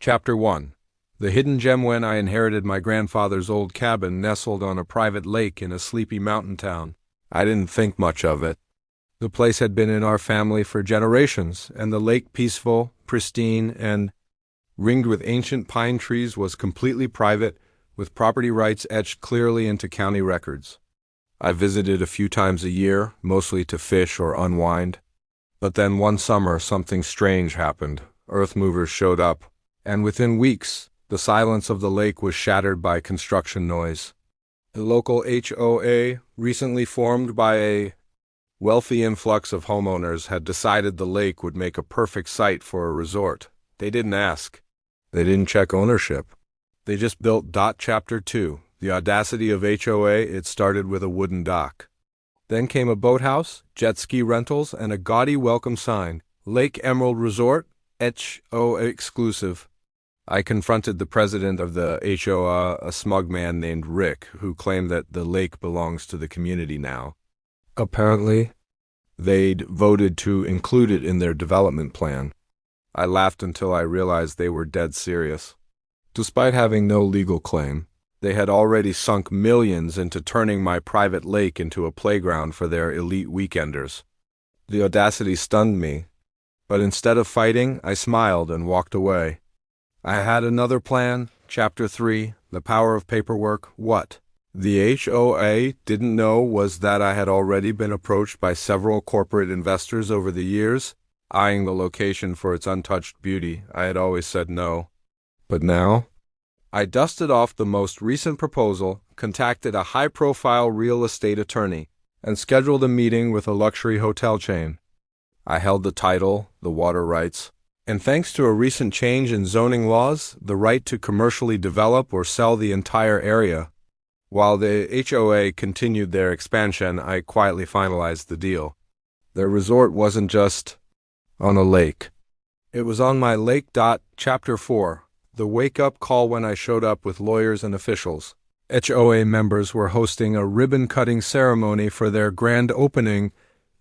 Chapter 1. The hidden gem. When I inherited my grandfather's old cabin nestled on a private lake in a sleepy mountain town, I didn't think much of it. The place had been in our family for generations, and the lake, peaceful, pristine, and ringed with ancient pine trees, was completely private, with property rights etched clearly into county records. I visited a few times a year, mostly to fish or unwind. But then one summer something strange happened. Earth movers showed up, and within weeks the silence of the lake was shattered by construction noise. The local HOA, recently formed by a wealthy influx of homeowners, had decided the lake would make a perfect site for a resort. They didn't ask. They didn't check ownership. They just built. Chapter 2. The audacity of HOA. It started with a wooden dock. Then came a boathouse, jet ski rentals, and a gaudy welcome sign. Lake Emerald Resort, HOA exclusive. I confronted the president of the HOA, a smug man named Rick, who claimed that the lake belongs to the community now. Apparently, they'd voted to include it in their development plan. I laughed until I realized they were dead serious. Despite having no legal claim, they had already sunk millions into turning my private lake into a playground for their elite weekenders. The audacity stunned me, but instead of fighting, I smiled and walked away. I had another plan. Chapter 3. The power of paperwork. What the HOA didn't know was that I had already been approached by several corporate investors over the years, eyeing the location for its untouched beauty. I had always said no. But now, I dusted off the most recent proposal, contacted a high-profile real estate attorney, and scheduled a meeting with a luxury hotel chain. I held the title, the water rights, and thanks to a recent change in zoning laws, the right to commercially develop or sell the entire area. While the HOA continued their expansion, I quietly finalized the deal. Their resort wasn't just on a lake. It was on my lake. Chapter 4. The wake-up call. When I showed up with lawyers and officials, HOA members were hosting a ribbon-cutting ceremony for their grand opening.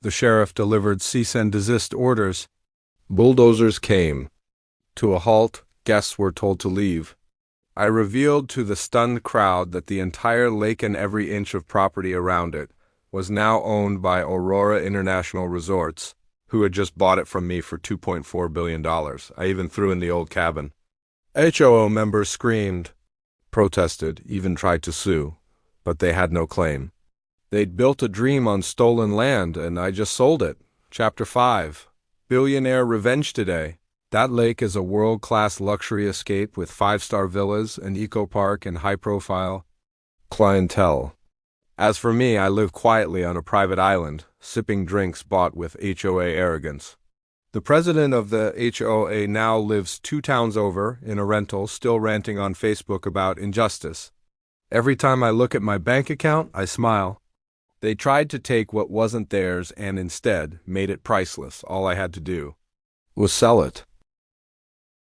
The sheriff delivered cease and desist orders. Bulldozers came to a halt. Guests were told to leave. I revealed to the stunned crowd that the entire lake and every inch of property around it was now owned by Aurora International Resorts, who had just bought it from me for $2.4 billion. I even threw in the old cabin. HOA members screamed, protested, even tried to sue, but they had no claim. They'd built a dream on stolen land, and I just sold it. Chapter 5. Billionaire revenge today. That lake is a world-class luxury escape with 5-star villas, an eco-park, and high-profile clientele. As for me, I live quietly on a private island, sipping drinks bought with HOA arrogance. The president of the HOA now lives 2 towns over, in a rental, still ranting on Facebook about injustice. Every time I look at my bank account, I smile. They tried to take what wasn't theirs and instead made it priceless. All I had to do was sell it.